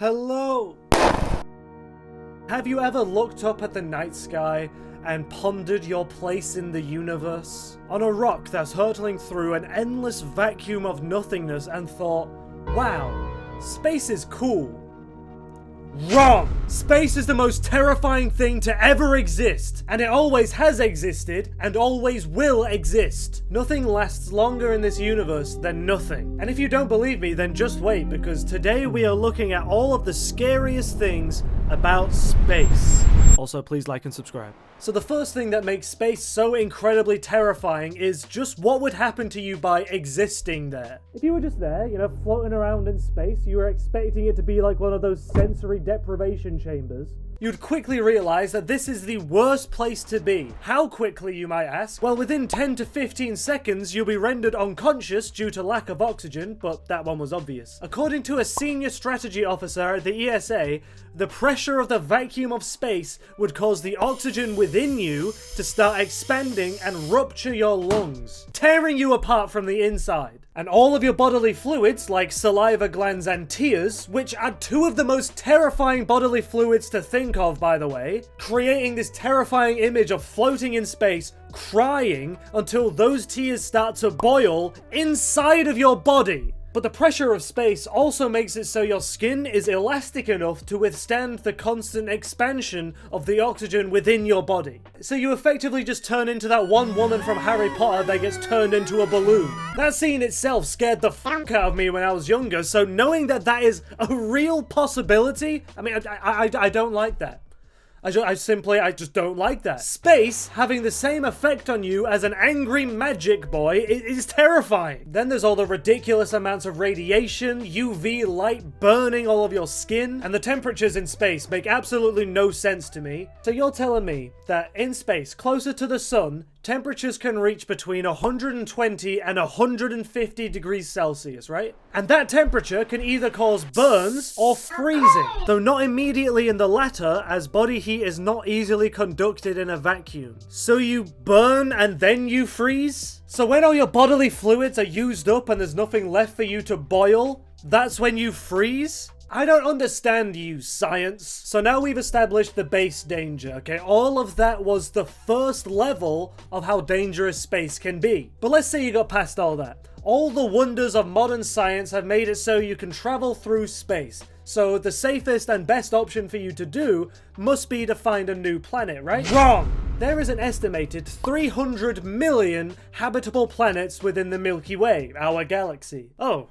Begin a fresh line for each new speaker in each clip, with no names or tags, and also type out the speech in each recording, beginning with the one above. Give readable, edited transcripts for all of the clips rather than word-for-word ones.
Hello! Have you ever looked up at the night sky and pondered your place in the universe? On a rock that's hurtling through an endless vacuum of nothingness and thought, wow, space is cool. Wrong! Space is the most terrifying thing to ever exist, and it always has existed, and always will exist. Nothing lasts longer in this universe than nothing. And if you don't believe me, then just wait, because today we are looking at all of the scariest things about space. Also, please like and subscribe. So the first thing that makes space so incredibly terrifying is just what would happen to you by existing there. If you were just there, floating around in space, you were expecting it to be like one of those sensory deprivation chambers, you'd quickly realize that this is the worst place to be. How quickly, you might ask? Well, within 10 to 15 seconds, you'll be rendered unconscious due to lack of oxygen, but that one was obvious. According to a senior strategy officer at the ESA, the pressure of the vacuum of space would cause the oxygen within you to start expanding and rupture your lungs, tearing you apart from the inside. And all of your bodily fluids, like saliva glands and tears, which are two of the most terrifying bodily fluids to think of, by the way, creating this terrifying image of floating in space, crying until those tears start to boil inside of your body. But the pressure of space also makes it so your skin is elastic enough to withstand the constant expansion of the oxygen within your body. So you effectively just turn into that one woman from Harry Potter that gets turned into a balloon. That scene itself scared the fuck out of me when I was younger, so knowing that that is a real possibility, I don't like that. I just don't like that. Space having the same effect on you as an angry magic boy is terrifying. Then there's all the ridiculous amounts of radiation, UV light burning all of your skin, and the temperatures in space make absolutely no sense to me. So you're telling me that in space, closer to the sun, temperatures can reach between 120 and 150 degrees Celsius, right? And that temperature can either cause burns or freezing, though not immediately in the latter, as body heat is not easily conducted in a vacuum. So you burn and then you freeze? So when all your bodily fluids are used up and there's nothing left for you to boil, that's when you freeze? I don't understand you, science. So now we've established the base danger, okay? All of that was the first level of how dangerous space can be. But let's say you got past all that. All the wonders of modern science have made it so you can travel through space. So the safest and best option for you to do must be to find a new planet, right? Wrong! There is an estimated 300 million habitable planets within the Milky Way, our galaxy. Oh.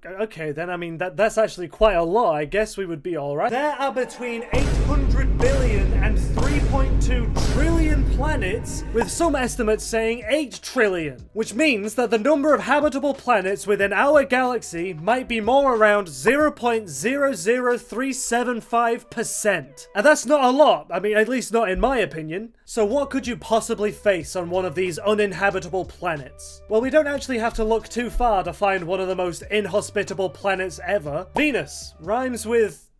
Okay, then, that's actually quite a lot. I guess we would be alright. There are between 800 billion and 3.2 trillion planets, with some estimates saying 8 trillion, which means that the number of habitable planets within our galaxy might be more around 0.00375%. And that's not a lot. At least not in my opinion. So what could you possibly face on one of these uninhabitable planets? Well, we don't actually have to look too far to find one of the most inhospitable planets ever. Venus rhymes with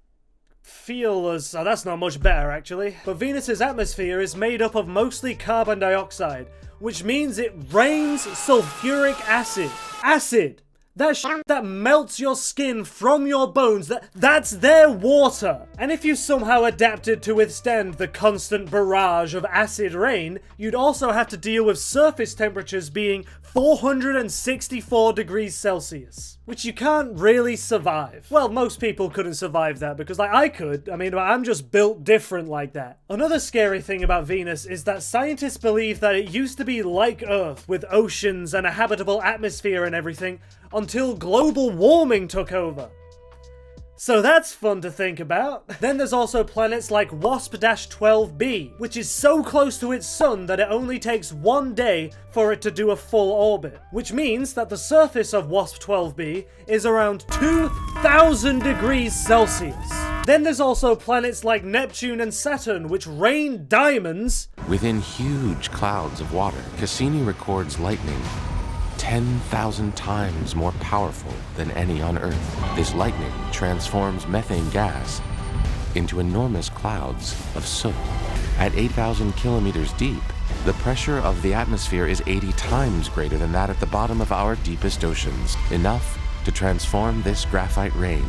feelers. Oh, that's not much better, actually. But Venus's atmosphere is made up of mostly carbon dioxide, which means it rains sulfuric acid. Acid! That shit that melts your skin from your bones, that's their water. And if you somehow adapted to withstand the constant barrage of acid rain, you'd also have to deal with surface temperatures being 464 degrees Celsius, which you can't really survive. Well, most people couldn't survive that because I could. I'm just built different like that. Another scary thing about Venus is that scientists believe that it used to be like Earth with oceans and a habitable atmosphere and everything until global warming took over. So that's fun to think about. Then there's also planets like WASP-12b, which is so close to its sun that it only takes 1 day for it to do a full orbit, which means that the surface of WASP-12b is around 2,000 degrees Celsius. Then there's also planets like Neptune and Saturn, which rain diamonds
within huge clouds of water. Cassini records lightning 10,000 times more powerful than any on Earth. This lightning transforms methane gas into enormous clouds of soot. At 8,000 kilometers deep, the pressure of the atmosphere is 80 times greater than that at the bottom of our deepest oceans, enough to transform this graphite rain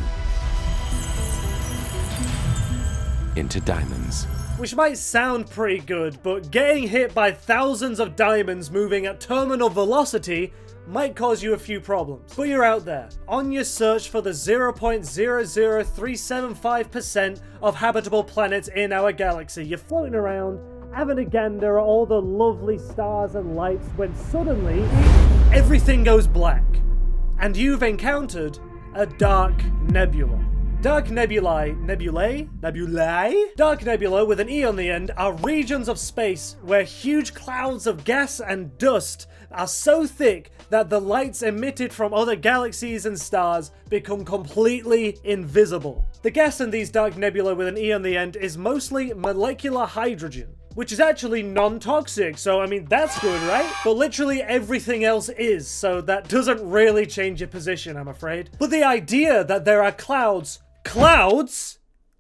into diamonds.
Which might sound pretty good, but getting hit by thousands of diamonds moving at terminal velocity might cause you a few problems. But you're out there, on your search for the 0.00375% of habitable planets in our galaxy. You're floating around, having a gander at all the lovely stars and lights, when suddenly, everything goes black. And you've encountered a dark nebula. Dark nebulae Dark nebula with an E on the end are regions of space where huge clouds of gas and dust are so thick that the lights emitted from other galaxies and stars become completely invisible. The gas in these dark nebula with an E on the end is mostly molecular hydrogen, which is actually non-toxic, so I mean, that's good, right? But literally everything else is, so that doesn't really change your position, I'm afraid. But the idea that there are clouds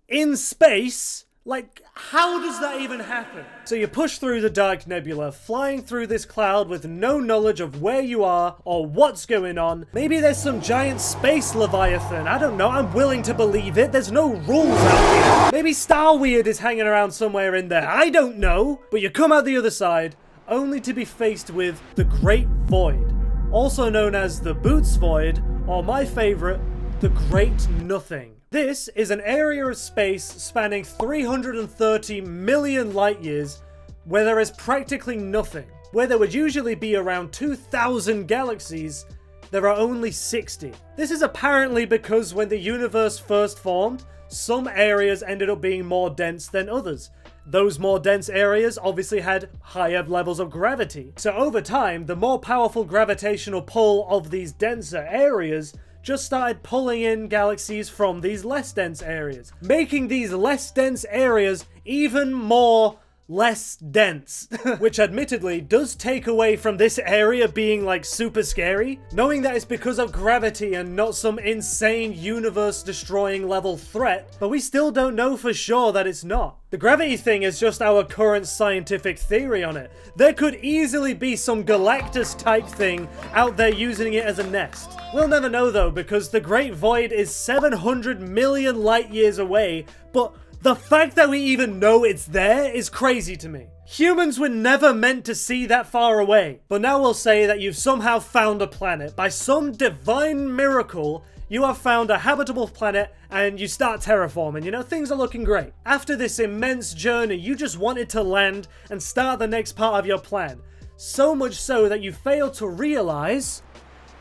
in space, like, how does that even happen? So you push through the dark nebula, flying through this cloud with no knowledge of where you are or what's going on. Maybe there's some giant space leviathan, I don't know, I'm willing to believe it. There's no rules out here. Maybe Star Weird is hanging around somewhere in there, I don't know. But you come out the other side, only to be faced with the Great Void, also known as the Boots Void, or my favorite, the Great Nothing. This is an area of space spanning 330 million light years where there is practically nothing. Where there would usually be around 2,000 galaxies, there are only 60. This is apparently because when the universe first formed, some areas ended up being more dense than others. Those more dense areas obviously had higher levels of gravity. So over time, the more powerful gravitational pull of these denser areas just started pulling in galaxies from these less dense areas, making these less dense areas even more less dense, which admittedly does take away from this area being like super scary, knowing that it's because of gravity and not some insane universe destroying level threat, but we still don't know for sure that it's not. The gravity thing is just our current scientific theory on it. There could easily be some Galactus type thing out there using it as a nest. We'll never know though, because the Great Void is 700 million light years away, but the fact that we even know it's there is crazy to me. Humans were never meant to see that far away. But now we'll say that you've somehow found a planet. By some divine miracle, you have found a habitable planet and you start terraforming. You know, things are looking great. After this immense journey, you just wanted to land and start the next part of your plan. So much so that you fail to realize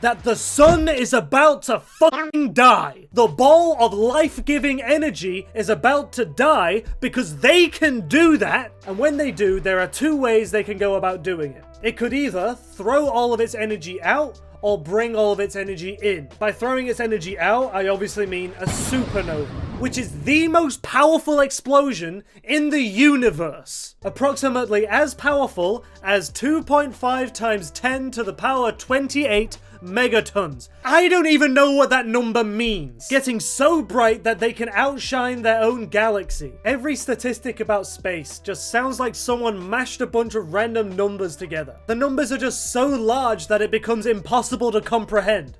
that the sun is about to fucking die. The ball of life-giving energy is about to die because they can do that. And when they do, there are two ways they can go about doing it. It could either throw all of its energy out or bring all of its energy in. By throwing its energy out, I obviously mean a supernova, which is the most powerful explosion in the universe. Approximately as powerful as 2.5 times 10 to the power 28 megatons. I don't even know what that number means. Getting so bright that they can outshine their own galaxy. Every statistic about space just sounds like someone mashed a bunch of random numbers together. The numbers are just so large that it becomes impossible to comprehend.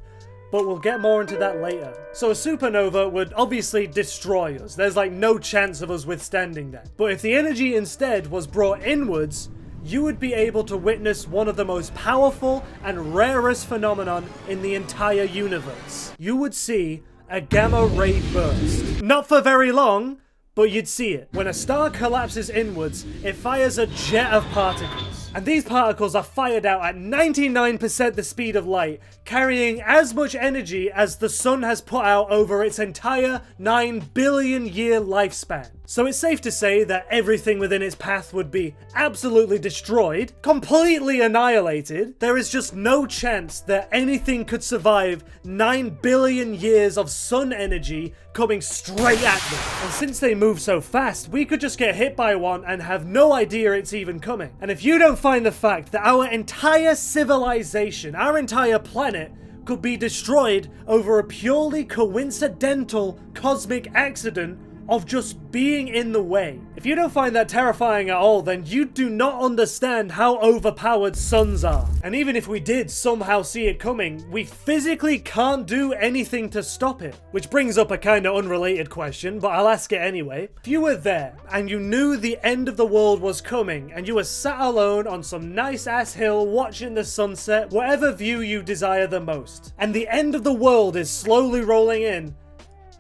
But we'll get more into that later. So a supernova would obviously destroy us. There's like no chance of us withstanding that. But if the energy instead was brought inwards, you would be able to witness one of the most powerful and rarest phenomenon in the entire universe. You would see a gamma ray burst. Not for very long, but you'd see it. When a star collapses inwards, it fires a jet of particles. And these particles are fired out at 99% the speed of light, carrying as much energy as the sun has put out over its entire 9 billion year lifespan. So it's safe to say that everything within its path would be absolutely destroyed, completely annihilated. There is just no chance that anything could survive 9 billion years of sun energy coming straight at them. And since they move so fast, we could just get hit by one and have no idea it's even coming. And if you don't find the fact that our entire civilization, our entire planet, could be destroyed over a purely coincidental cosmic accident, of just being in the way. If you don't find that terrifying at all, then you do not understand how overpowered suns are. And even if we did somehow see it coming, we physically can't do anything to stop it. Which brings up a kind of unrelated question, but I'll ask it anyway. If you were there and you knew the end of the world was coming and you were sat alone on some nice ass hill watching the sunset, whatever view you desire the most, and the end of the world is slowly rolling in,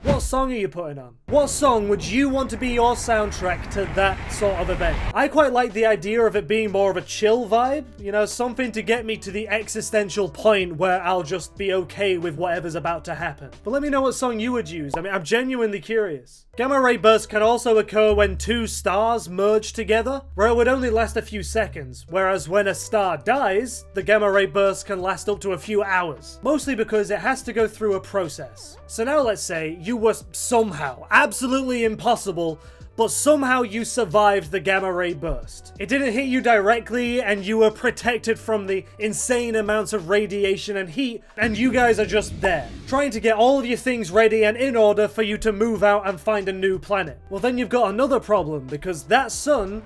what song are you putting on? What song would you want to be your soundtrack to that sort of event? I quite like the idea of it being more of a chill vibe, you know, something to get me to the existential point where I'll just be okay with whatever's about to happen. But let me know what song you would use. I mean, I'm genuinely curious. Gamma ray bursts can also occur when two stars merge together, where it would only last a few seconds, whereas when a star dies, the gamma ray burst can last up to a few hours, mostly because it has to go through a process. So now let's say you were somehow, absolutely impossible, but somehow you survived the gamma ray burst. It didn't hit you directly and you were protected from the insane amounts of radiation and heat, and you guys are just there, trying to get all of your things ready and in order for you to move out and find a new planet. Well, then you've got another problem, because that sun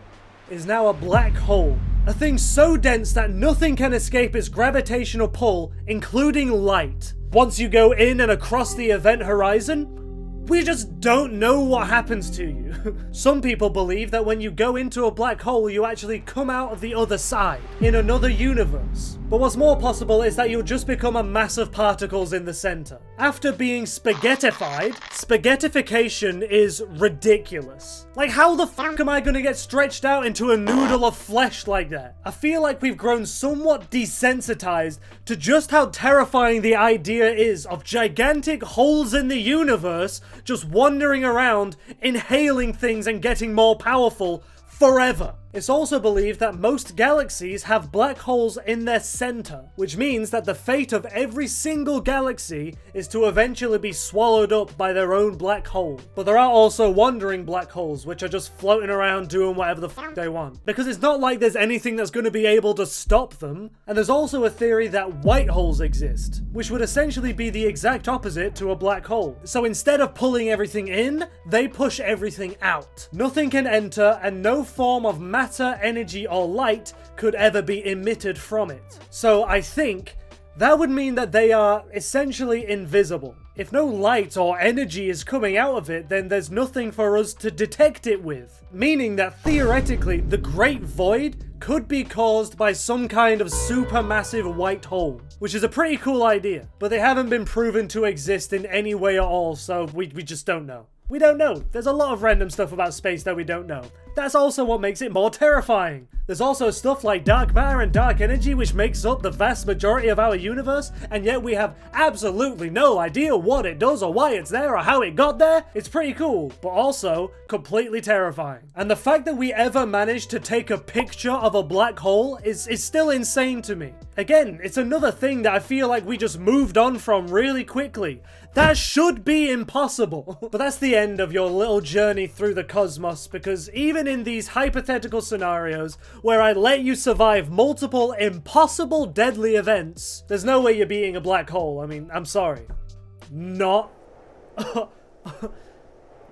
is now a black hole. A thing so dense that nothing can escape its gravitational pull, including light. Once you go in and across the event horizon, we just don't know what happens to you. Some people believe that when you go into a black hole, you actually come out of the other side, in another universe. But what's more possible is that you'll just become a mass of particles in the center. After being spaghettified, spaghettification is ridiculous. Like, how the fuck am I gonna get stretched out into a noodle of flesh like that? I feel like we've grown somewhat desensitized to just how terrifying the idea is of gigantic holes in the universe just wandering around, inhaling things and getting more powerful forever. It's also believed that most galaxies have black holes in their center, which means that the fate of every single galaxy is to eventually be swallowed up by their own black hole. But there are also wandering black holes, which are just floating around doing whatever the fuck they want. Because it's not like there's anything that's going to be able to stop them. And there's also a theory that white holes exist, which would essentially be the exact opposite to a black hole. So instead of pulling everything in, they push everything out. Nothing can enter, and no form of matter, energy, or light could ever be emitted from it. So I think that would mean that they are essentially invisible. If no light or energy is coming out of it, then there's nothing for us to detect it with. Meaning that theoretically, the Great Void could be caused by some kind of supermassive white hole, which is a pretty cool idea, but they haven't been proven to exist in any way at all, so we just don't know. We don't know. There's a lot of random stuff about space that we don't know. That's also what makes it more terrifying. There's also stuff like dark matter and dark energy, which makes up the vast majority of our universe, and yet we have absolutely no idea what it does or why it's there or how it got there. It's pretty cool, but also completely terrifying. And the fact that we ever managed to take a picture of a black hole is still insane to me. Again, it's another thing that I feel like we just moved on from really quickly. That should be impossible. But that's the end of your little journey through the cosmos, because even in these hypothetical scenarios where I let you survive multiple impossible deadly events, there's no way you're beating a black hole. I mean, I'm sorry. Not.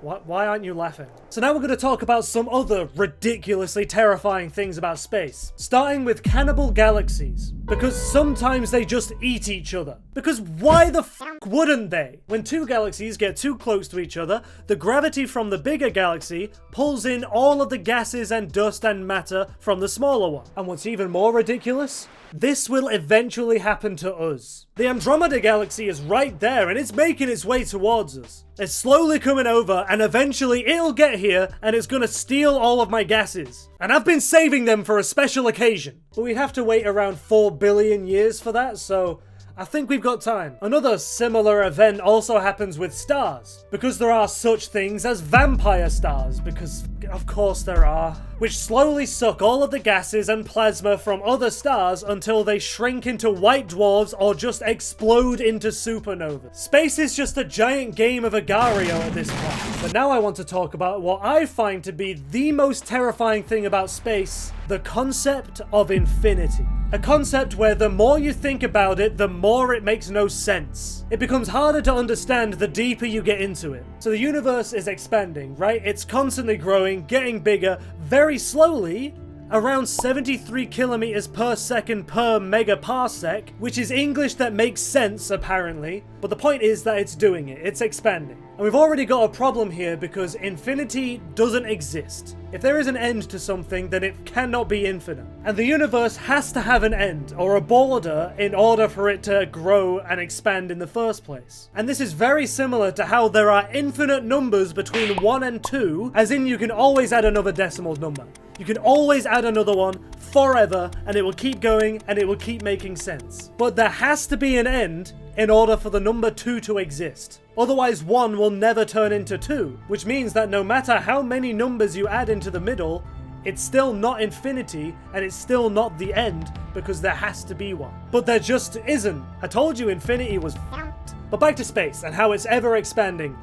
Why aren't you laughing? So now we're going to talk about some other ridiculously terrifying things about space. Starting with cannibal galaxies. Because sometimes they just eat each other. Because why the fuck wouldn't they? When two galaxies get too close to each other, the gravity from the bigger galaxy pulls in all of the gases and dust and matter from the smaller one. And what's even more ridiculous? This will eventually happen to us. The Andromeda Galaxy is right there and it's making its way towards us. It's slowly coming over and eventually it'll get here and it's gonna steal all of my gases. And I've been saving them for a special occasion. But we have to wait around 4 billion years for that, so I think we've got time. Another similar event also happens with stars, because there are such things as vampire stars, because of course there are, which slowly suck all of the gases and plasma from other stars until they shrink into white dwarfs or just explode into supernovas. Space is just a giant game of Agario at this point. But now I want to talk about what I find to be the most terrifying thing about space, the concept of infinity. A concept where the more you think about it, the more it makes no sense. It becomes harder to understand the deeper you get into it. So the universe is expanding, right? It's constantly growing, getting bigger, very slowly, around 73 kilometers per second per megaparsec, which is English that makes sense apparently, but the point is that it's doing it, it's expanding. And we've already got a problem here because infinity doesn't exist. If there is an end to something, then it cannot be infinite. And the universe has to have an end, or a border, in order for it to grow and expand in the first place. And this is very similar to how there are infinite numbers between 1 and 2, as in you can always add another decimal number. You can always add another one forever, and it will keep going, and it will keep making sense. But there has to be an end in order for the number 2 to exist. Otherwise 1 will never turn into 2, which means that no matter how many numbers you add into the middle, it's still not infinity, and it's still not the end, because there has to be one. But there just isn't. I told you infinity was f***ed. But back to space, and how it's ever expanding.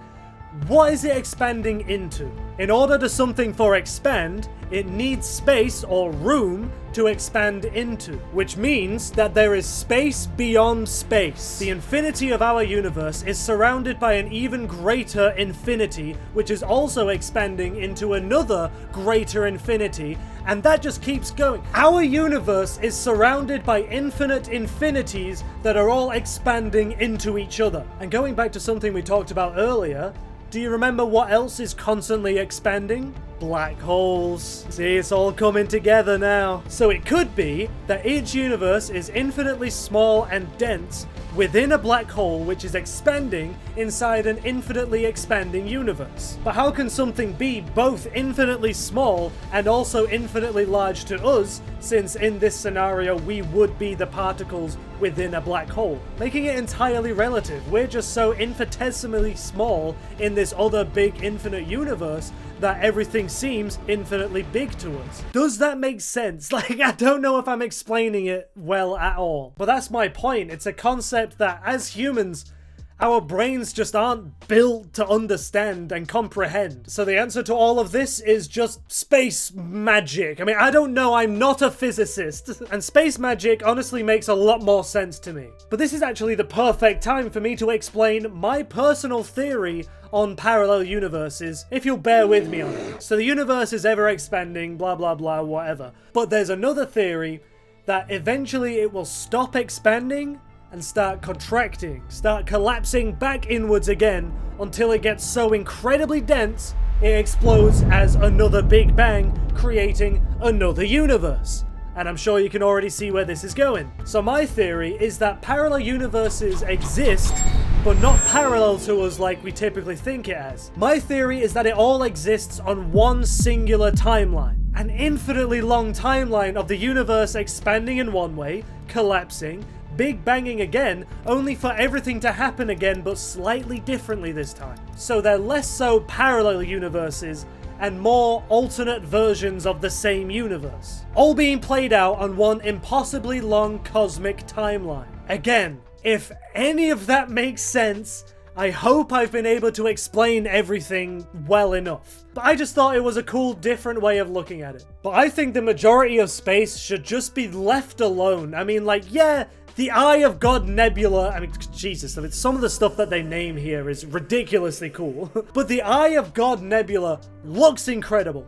What is it expanding into? In order to something for expand, it needs space or room to expand into, which means that there is space beyond space. The infinity of our universe is surrounded by an even greater infinity, which is also expanding into another greater infinity, and that just keeps going. Our universe is surrounded by infinite infinities that are all expanding into each other. And going back to something we talked about earlier, do you remember what else is constantly expanding? Black holes. See, it's all coming together now. So it could be that each universe is infinitely small and dense within a black hole which is expanding inside an infinitely expanding universe. But how can something be both infinitely small and also infinitely large to us, since in this scenario we would be the particles within a black hole? Making it entirely relative. We're just so infinitesimally small in this other big infinite universe that everything seems infinitely big to us. Does that make sense? Like, I don't know if I'm explaining it well at all. But that's my point. It's a concept that as humans, our brains just aren't built to understand and comprehend. So the answer to all of this is just space magic. I mean, I don't know, I'm not a physicist. And space magic honestly makes a lot more sense to me. But this is actually the perfect time for me to explain my personal theory on parallel universes, if you'll bear with me on it. So the universe is ever expanding, blah blah blah, whatever. But there's another theory that eventually it will stop expanding and start contracting, start collapsing back inwards again until it gets so incredibly dense it explodes as another Big Bang, creating another universe. And I'm sure you can already see where this is going. So my theory is that parallel universes exist, but not parallel to us like we typically think it as. My theory is that it all exists on one singular timeline. An infinitely long timeline of the universe expanding in one way, collapsing, Big Banging again, only for everything to happen again but slightly differently this time. So they're less so parallel universes and more alternate versions of the same universe, all being played out on one impossibly long cosmic timeline. Again, if any of that makes sense, I hope I've been able to explain everything well enough. But I just thought it was a cool, different way of looking at it. But I think the majority of space should just be left alone. I mean, like, yeah, the Eye of God Nebula, I mean, Jesus, I mean, some of the stuff that they name here is ridiculously cool. But the Eye of God Nebula looks incredible.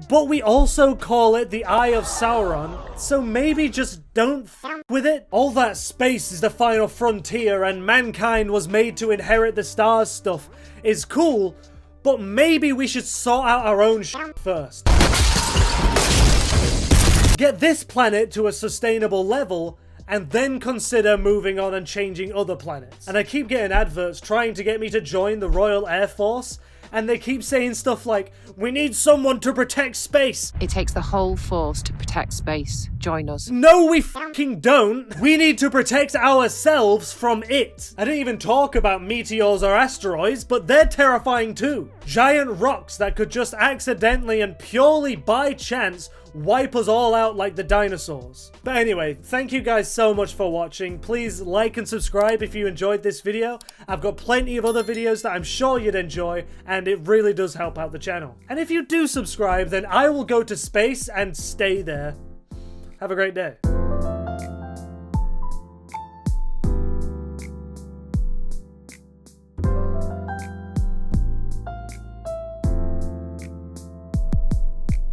But we also call it the Eye of Sauron, so maybe just don't f*** with it. All that space is the final frontier and mankind was made to inherit the stars stuff is cool, but maybe we should sort out our own shit first. Get this planet to a sustainable level, and then consider moving on and changing other planets. And I keep getting adverts trying to get me to join the Royal Air Force, and they keep saying stuff like, we need someone to protect space.
It takes the whole force to protect space. Join us.
No, we fucking don't. We need to protect ourselves from it. I didn't even talk about meteors or asteroids, but they're terrifying too. Giant rocks that could just accidentally and purely by chance wipe us all out like the dinosaurs. But anyway, thank you guys so much for watching. Please like and subscribe if you enjoyed this video. I've got plenty of other videos that I'm sure you'd enjoy, and it really does help out the channel. And if you do subscribe, then I will go to space and stay there. Have a great day.